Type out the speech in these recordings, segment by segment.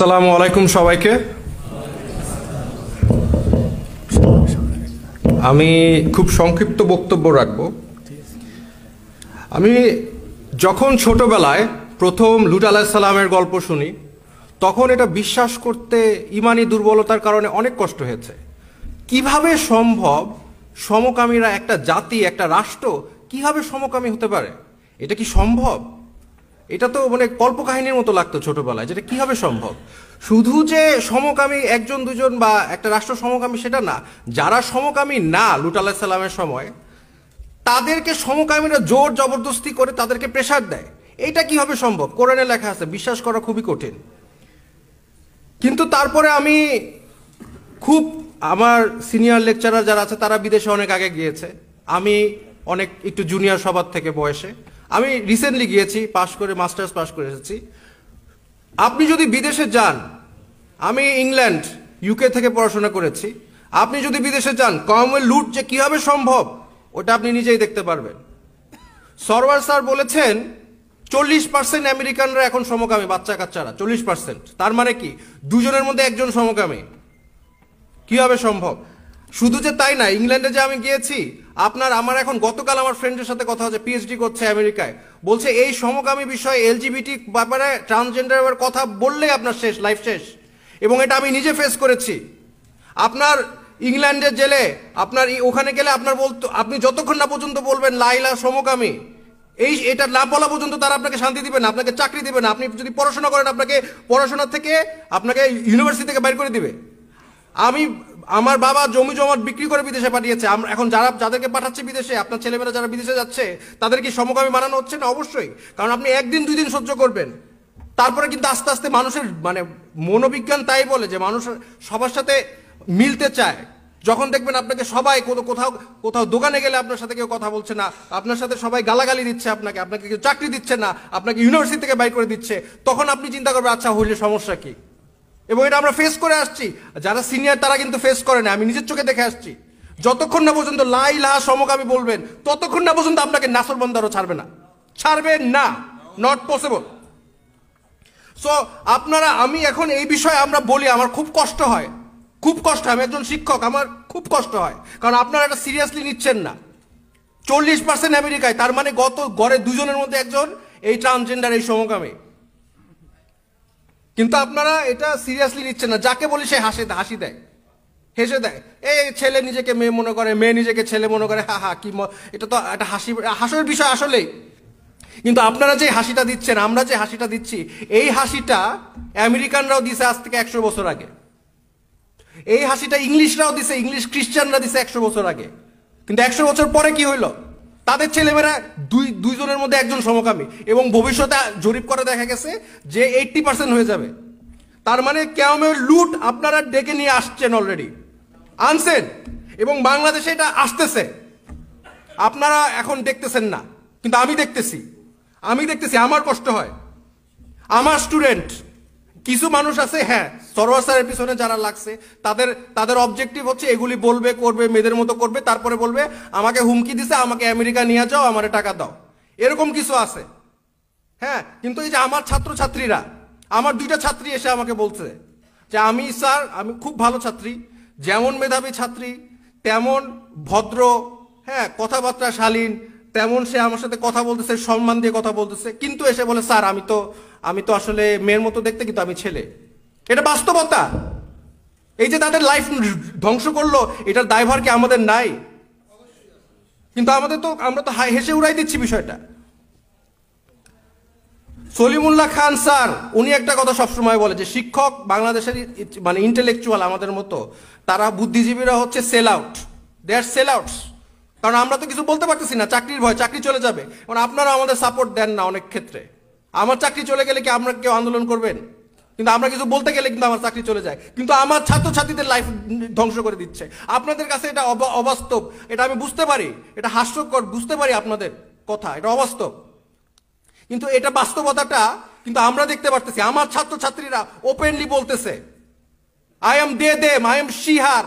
আসসালামু আলাইকুম সবাইকে। আমি খুব সংক্ষিপ্ত বক্তব্য রাখব। আমি যখন ছোটবেলায় প্রথম লূত আলাইহিস সালামের গল্প শুনি, তখন এটা বিশ্বাস করতে ইমানি দুর্বলতার কারণে অনেক কষ্ট হয়েছে। কিভাবে সম্ভব সমকামীরা, একটা জাতি, একটা রাষ্ট্র কিভাবে সমকামী হতে পারে? এটা কি সম্ভব? এটা তো মানে কল্পকাহিনীর মতো লাগতো ছোটবেলায়, যেটা কিভাবে সম্ভব। শুধু যে সমকামী একজন দুজন বা একটা রাষ্ট্র সমকামী সেটা না, যারা সমকামী না লূত আলাইহিস সালামের সময়, তাদেরকে সমকামীরা জোর জবরদস্তি করে তাদেরকে প্রেসার দেয়। এটা কিভাবে সম্ভব? কোরআনে লেখা আছে, বিশ্বাস করা খুবই কঠিন। কিন্তু তারপরে আমি খুব, আমার সিনিয়র লেকচারার যারা আছে তারা বিদেশে অনেক আগে গিয়েছে, আমি অনেক একটু জুনিয়র সবার থেকে বয়সে। আমি রিসেন্টলি গিয়েছি, পাশ করে মাস্টার্স পাশ করে এসেছি। আপনি যদি বিদেশে যান, আমি ইংল্যান্ড ইউকে থেকে পড়াশোনা করেছি, আপনি যদি বিদেশে যান, কমনওয়েলথ যে কিভাবে সম্ভব ওটা আপনি নিজেই দেখতে পারবেন। সরওয়ার স্যার বলেছেন 40% আমেরিকানরা এখন সমকামী, বাচ্চা কাচ্চারা 40%। তার মানে কি, দুজনের মধ্যে একজন সমকামী। কিভাবে সম্ভব? শুধু যে তাই না, ইংল্যান্ডে যে আমি গিয়েছি, আমার এখন গতকাল আমার ফ্রেন্ডের সাথে কথা হচ্ছে, পিএইচডি করছে আমেরিকায়, বলছে এই সমকামী বিষয়ে, এলজিবিটি ব্যাপারে, ট্রান্সজেন্ডারের কথা বললেই আপনার শেষ, লাইফ শেষ। এবং এটা আমি নিজে ফেস করেছি। আপনার ইংল্যান্ডের জেলে, আপনার ওখানে গেলে আপনার বলতো, আপনি যতক্ষণ না পর্যন্ত বলবেন লাইলা সমকামী, এটা না বলা পর্যন্ত তারা আপনাকে শান্তি দিবে না, আপনাকে চাকরি দিবে না। আপনি যদি পড়াশোনা করেন, আপনাকে পড়াশোনা থেকে আপনাকে ইউনিভার্সিটি থেকে বাইর করে দিবে। আমার বাবা জমি জমা বিক্রি করে বিদেশে পাঠিয়েছে। এখন যাদেরকে পাঠাচ্ছে বিদেশে, আপনার ছেলেমেয়েরা যারা বিদেশে যাচ্ছে, তাদের কি সমকামী বানানো হচ্ছে না? অবশ্যই। কারণ আপনি একদিন দুই দিন সহ্য করবেন, তারপরে কিন্তু আস্তে আস্তে মানুষের মানে মনোবিজ্ঞান তাই বলে যে মানুষ সবার সাথে মিলতে চায়। যখন দেখবেন আপনাকে সবাই কোথাও দোকানে গেলে আপনার সাথে কেউ কথা বলছে না, আপনার সাথে সবাই গালাগালি দিচ্ছে, আপনাকে কেউ চাকরি দিচ্ছে না, আপনাকে ইউনিভার্সিটি থেকে বাইর করে দিচ্ছে, তখন আপনি চিন্তা করবেন আচ্ছা হইলে সমস্যা কি। এবং এটা আমরা ফেস করে আসছি। যারা সিনিয়র তারা কিন্তু ফেস করে না, আমি নিজের চোখে দেখে আসছি। যতক্ষণ না পর্যন্ত লা ইলাহা সমকামী বলবেন, ততক্ষণ না পর্যন্ত আপনাকে নাসরবন্দারও ছাড়বে না, ছাড়বেন না, নট পসিবল। সো আমি এখন এই বিষয়ে আমরা বলি, আমার খুব কষ্ট হয়, খুব কষ্ট হয়। আমি একজন শিক্ষক, আমার খুব কষ্ট হয়, কারণ আপনারা এটা সিরিয়াসলি নিচ্ছেন না। 40% আমেরিকায়, তার মানে গড়ে দুজনের মধ্যে একজন এই ট্রান্সজেন্ডার, এই সমকামী। কিন্তু আপনারা এটা সিরিয়াসলি নিচ্ছেন না। যাকে বলি সে হাসি দেয়, হেসে দেয়। এই ছেলে নিজেকে মেয়ে মনে করে, মেয়ে নিজেকে ছেলে মনে করে, হা হা কি, এটা তো একটা হাসির বিষয় আসলেই। কিন্তু আপনারা যে হাসিটা দিচ্ছেন, আমরা যে হাসিটা দিচ্ছি, এই হাসিটা আমেরিকানরাও দিছে আজ থেকে 100 বছর আগে। এই হাসিটা ইংলিশরাও দিছে, ইংলিশ খ্রিস্টানরা দিছে 100 বছর আগে। কিন্তু 100 বছর পরে কি হইলো? তাদের ছেলেমেয়েরা দুইজনের মধ্যে একজন সমকামী, এবং ভবিষ্যতে জরিপ করে দেখা গেছে যে 80% হয়ে যাবে। তার মানে কিয়ামতের লুট আপনারা ডেকে নিয়ে আসছেন, অলরেডি আনছেন, এবং বাংলাদেশে এটা আসতেছে। আপনারা এখন দেখতেছেন না, কিন্তু আমি দেখতেছি। আমার কষ্ট হয়। আমার স্টুডেন্ট কিছু মানুষ আছে, হ্যাঁ, সরওয়ার স্যারের পিছনে যারা লাগছে, তাদের অবজেক্টিভ হচ্ছে এগুলি বলবে, করবে, মেয়েদের মতো করবে, তারপরে বলবে আমাকে হুমকি দিছে, আমাকে আমেরিকা নিয়ে যাও, আমারে টাকা দাও। এরকম কিছু আছে, হ্যাঁ। কিন্তু এই যে আমার ছাত্রছাত্রীরা, আমার 2টা ছাত্রী এসে আমাকে বলছে যে স্যার, আমি খুব ভালো ছাত্রী, যেমন মেধাবী ছাত্রী তেমন ভদ্র, হ্যাঁ, কথাবার্তা শালীন, তেমন সে আমার সাথে কথা বলতেছে, সম্মান দিয়ে কথা বলতেছে, কিন্তু এসে বলে স্যার আমি তো আসলে মেয়ের মতো দেখতে, কিন্তু আমি ছেলে। এটা বাস্তবতা। এই যে তাদের লাইফ ধ্বংস করলো, এটার দায়ভার কি আমাদের নাই? কিন্তু আমরা তো হেসে উড়াই দিচ্ছি বিষয়টা। সলিমুল্লাহ খান স্যার, উনি একটা কথা সবসময় বলে যে শিক্ষক বাংলাদেশের মানে ইন্টেলেকচুয়াল আমাদের মতো, তারা বুদ্ধিজীবীরা হচ্ছে সেল আউট, দে আর সেল আউটস। কারণ আমরা তো কিছু বলতে পারতেছি না, চাকরির ভয়, চাকরি চলে যাবে। কারণ আপনারা আমাদের সাপোর্ট দেন না অনেক ক্ষেত্রে। আমার চাকরি চলে গেলে কি আমরা কেউ আন্দোলন করবেন? কিন্তু আমরা কিছু বলতে গেলে কিন্তু আমার চাকরি চলে যায়, কিন্তু আমার ছাত্রছাত্রীদের লাইফ ধ্বংস করে দিচ্ছে। আপনাদের কাছে এটা অবাস্তব, এটা আমি বুঝতে পারি, এটা হাস্যকর, বুঝতে পারি আপনাদের কথা, এটা অবাস্তব, কিন্তু এটা বাস্তবতাটা কিন্তু আমরা দেখতে পারতেছি। আমার ছাত্রছাত্রীরা ওপেনলি বলতেছে, I am they them, I am she her,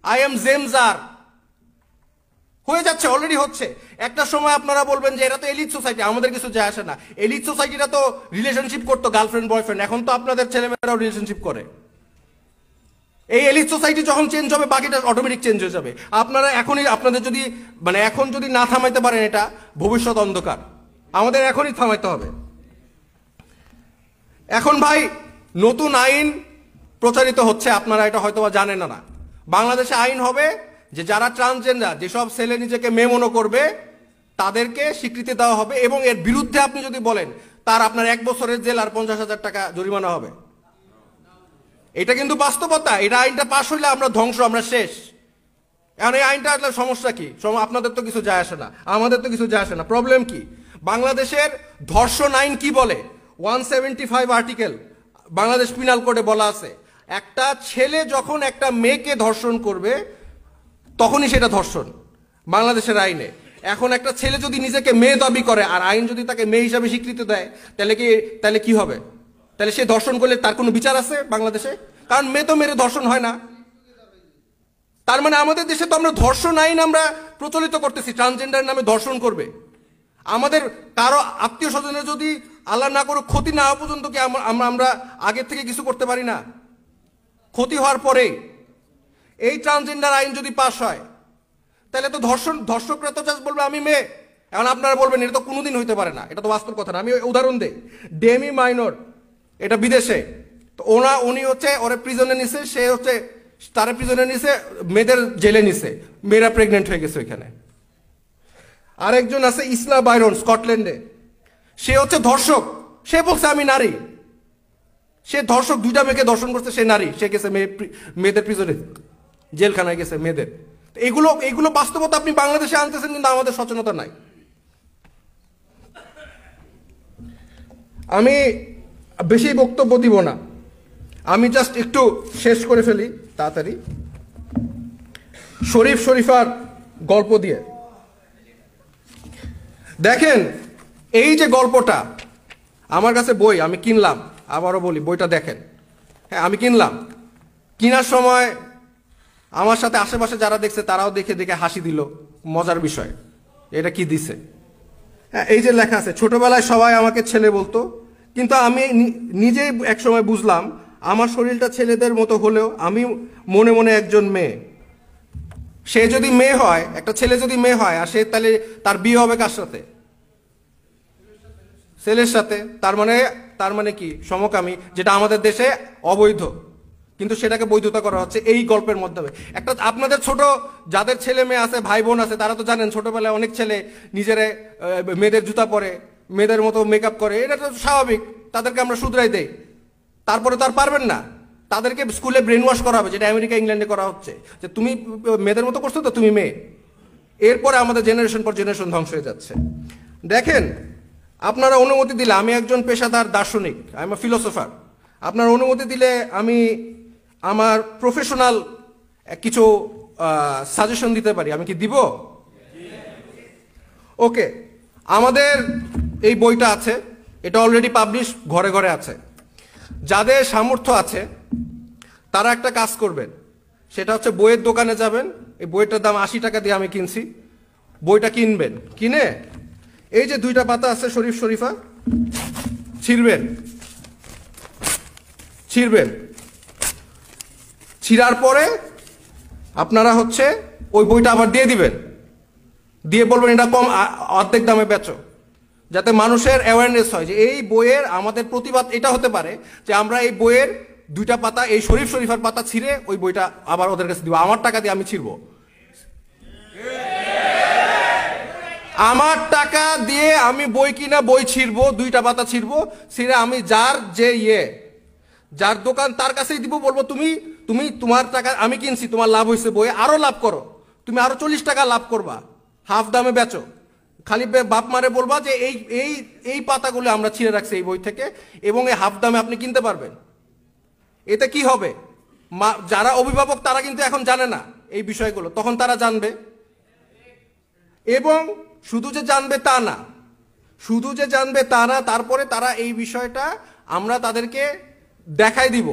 I am জেমজার, হয়ে যাচ্ছে, অলরেডি হচ্ছে। একটা সময় আপনারা বলবেন যে এরা তো এলিট সোসাইটি, আমাদের কিছু যায় আসে না। এলিট সোসাইটিরা তো রিলেশনশিপ করতো গার্লফ্রেন্ড বয়ফ্রেন্ড, এখন তো আপনাদের ছেলেমেয়েরাও রিলেশনশিপ করে। এই এলিট সোসাইটি যখন চেঞ্জ হবে বাকিটা অটোমেটিক চেঞ্জ হয়ে যাবে। আপনারা এখনই আপনাদের যদি এখন যদি না থামাইতে পারেন এটা ভবিষ্যৎ অন্ধকার, আমাদের এখনই থামাইতে হবে। এখন ভাই নতুন আইন প্রচারিত হচ্ছে, আপনারা এটা হয়তো বা জানেন না। বাংলাদেশে আইন হবে যে যারা ট্রান্সজেন্ডার, যেসব ছেলে নিজেকে মেয়ে মনে করবে তাদেরকে স্বীকৃতি দেওয়া হবে, এবং এর বিরুদ্ধে আপনি যদি বলেন তার আপনার 1 বছরের জেল আর 50,000 টাকা জরিমানা হবে। এটা কিন্তু বাস্তবতা। এটা আইনটা পাশ হইলে আমরা ধ্বংস, আমরা শেষ। এখন এই আইনটা আসলে সমস্যা কি? আপনাদের তো কিছু যায় আসে না, আমাদের তো কিছু যায় আসে না। প্রবলেম কি? বাংলাদেশের ধর্ষণ আইন কি বলে? 175 আর্টিকেল বাংলাদেশ পিনাল কোডে বলা আছে, একটা ছেলে যখন একটা মেয়েকে ধর্ষণ করবে তখনই সেটা ধর্ষণ বাংলাদেশের আইনে। এখন একটা ছেলে যদি নিজেকে মেয়ে দাবি করে আর আইন যদি তাকে মেয়ে হিসাবে স্বীকৃতি দেয়, তাহলে কি হবে? তাহলে সে ধর্ষণ করলে তার কোনো বিচার আছে বাংলাদেশে? কারণ মেয়ে তো মেরে ধর্ষণ হয় না। তার মানে আমাদের দেশে তো আমরা ধর্ষণ আইন আমরা প্রচলিত করতেছি, ট্রান্সজেন্ডার নামে ধর্ষণ করবে। আমাদের কারো আত্মীয় স্বজনের যদি আল্লাহ না করে ক্ষতি না হওয়া পর্যন্ত কি আমরা আগের থেকে কিছু করতে পারি না? ক্ষতি হওয়ার পরে এই ট্রান্সজেন্ডার আইন যদি পাস হয় তাহলে তো ধর্ষকরা তো জাস্ট বলবে আমি মেয়ে। এখন আপনারা বলবেন এটা তো কোনোদিন হইতে পারে না, এটা তো বাস্তব কথা না। আমি উদাহরণ দেই, ডেমি মাইনর, এটা বিদেশে, তো উনি হচ্ছে ওরে প্রিজনে নিছে, সে হচ্ছে তারা প্রিজনে নিছে, মেয়েদের জেলে নিছে, মেয়েরা প্রেগনেন্ট হয়ে গেছে ওইখানে। আরেকজন আছে ইসলা বাইরন, স্কটল্যান্ডে, সে হচ্ছে ধর্ষক, সে বলছে আমি নারী। সে ধর্ষক, 2টা মেয়েকে ধর্ষণ করছে, সে নারী, সে গেছে মেয়েদের প্রিজনে, জেলখানায় গেছে মেয়েদের। এগুলো বাস্তবতা আপনি বাংলাদেশে আনতেছেন, কিন্তু আমাদের সচেতনতা নাই। আমি বেশি বক্তব্য দিব না, আমি জাস্ট একটু শেষ করে ফেলি তাড়াতাড়ি শরীফ শরীফার গল্প দিয়ে। দেখেন এই যে গল্পটা, আমার কাছে বই আমি কিনলাম, আবারও বলি বইটা দেখেন। হ্যাঁ আমি কিনলাম, কেনার সময় আমার সাথে আশেপাশে যারা দেখছে তারাও দেখে দেখে হাসি দিল। মজার বিষয়, এটা কি দিছে? হ্যাঁ এই যে লেখা আছে, ছোটবেলায় সবাই আমাকে ছেলে বলতো, কিন্তু আমি নিজেই একসময় বুঝলাম আমার শরীরটা ছেলেদের মতো হলেও আমি মনে মনে একজন মেয়ে। সে যদি মেয়ে হয়, একটা ছেলে যদি মেয়ে হয়, আর সে তাহলে তার বিয়ে হবে কার সাথে? ছেলের সাথে। তার মানে কি? সমকামী, যেটা আমাদের দেশে অবৈধ, কিন্তু সেটাকে বৈধতা করা হচ্ছে এই গল্পের মাধ্যমে। একটা আপনাদের ছোট যাদের ছেলে মেয়ে আছে, ভাই বোন আছে, তারা তো জানেন ছোটবেলায় অনেক ছেলে নিজেরা মেয়েদের জুতা পরে, মেয়েদের মতো মেকআপ করে, এটা তো স্বাভাবিক, তাদেরকে আমরা শুধরাই দেই। তারপরে তো আর পারবেন না, তাদেরকে স্কুলে ব্রেন ওয়াশ করা হবে, যেটা আমেরিকা ইংল্যান্ডে করা হচ্ছে, যে তুমি মেয়েদের মতো করছো তো তুমি মেয়ে। এরপরে আমাদের জেনারেশন পর জেনারেশন ধ্বংস হয়ে যাচ্ছে। দেখেন আপনারা অনুমতি দিলে, আমি একজন পেশাদার দার্শনিক, আই এম আ ফিলোসোফার, আপনার অনুমতি দিলে আমি আমার প্রফেশনাল কিছু সাজেশন দিতে পারি। আমি কি দিব? ওকে, আমাদের এই বইটা আছে, এটা অলরেডি পাবলিশ, ঘরে ঘরে আছে। যাদের সামর্থ্য আছে তারা একটা কাজ করবেন, সেটা হচ্ছে বইয়ের দোকানে যাবেন, এই বইটার দাম 80 টাকা দিয়ে আমি কিনছি, বইটা কিনবেন, কিনে এই যে 2টা পাতা আছে শরীফ শরীফা, ছিঁড়বেন, ছিঁড়ার পরে আপনারা হচ্ছে ওই বইটা আবার দিয়ে দিবেন, দিয়ে বলবেন এটা কম, অর্ধেক দামে বেচো, যাতে মানুষের অ্যাওয়ারনেস হয় যে এই বইয়ের আমাদের প্রতিবাদ এটা হতে পারে যে আমরা এই বইয়ের 2টা পাতা, এই শরীফ শরীফার পাতা ছিঁড়ে ওই বইটা আবার ওদের কাছে দিব, আমার টাকা দিয়ে আমি ছিঁড়বো, আমার টাকা দিয়ে আমি বই কিনা বই ছিঁড়বো, 2টা পাতা ছিঁড়বো, ছিঁড়ে আমি যার দোকান তার কাছেই দিব, বলবো তুমি তোমার টাকা আমি কিনছি, তোমার লাভ হয়েছে, বই আরো লাভ করো, তুমি আরো 40 টাকা লাভ করবা, হাফ দামে বেচো। খালি বাপ মারে বলবা যে এই পাতাগুলো আমরা ছিঁড়ে রাখছি এই বই থেকে, এবং এই হাফ দামে আপনি কিনতে পারবেন। এতে কি হবে? যারা অভিভাবক তারা কিন্তু এখন জানে না এই বিষয়গুলো, তখন তারা জানবে। এবং শুধু যে জানবে তা না, তারপরে তারা এই বিষয়টা আমরা তাদেরকে দেখাই দিব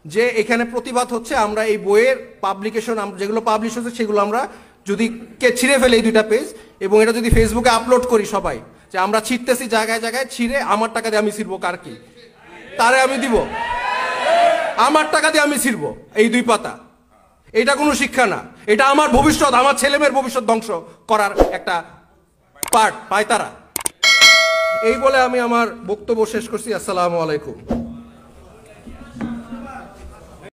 যে এখানে প্রতিবাদ হচ্ছে, আমরা এই বইয়ের পাবলিকেশন যেগুলো পাবলিশ হচ্ছে সেগুলো আমরা যদি কে ছিঁড়ে ফেলে এই দুইটা পেজ, এবং এটা যদি ফেসবুকে আপলোড করি সবাই যে আমরা ছিঁড়তেছি জায়গায় জায়গায়, ছিঁড়ে আমার টাকা দিয়ে আমি ছিঁড়বো, কার কি তারে আমি দিব, আমার টাকা দিয়ে আমি ছিঁড়বো এই 2 পাতা। এটা কোনো শিক্ষা না, এটা আমার ভবিষ্যৎ, আমার ছেলেমেয়ের ভবিষ্যৎ ধ্বংস করার একটা পায়তারা। এই বলে আমি আমার বক্তব্য শেষ করছি। আসসালামু আলাইকুম।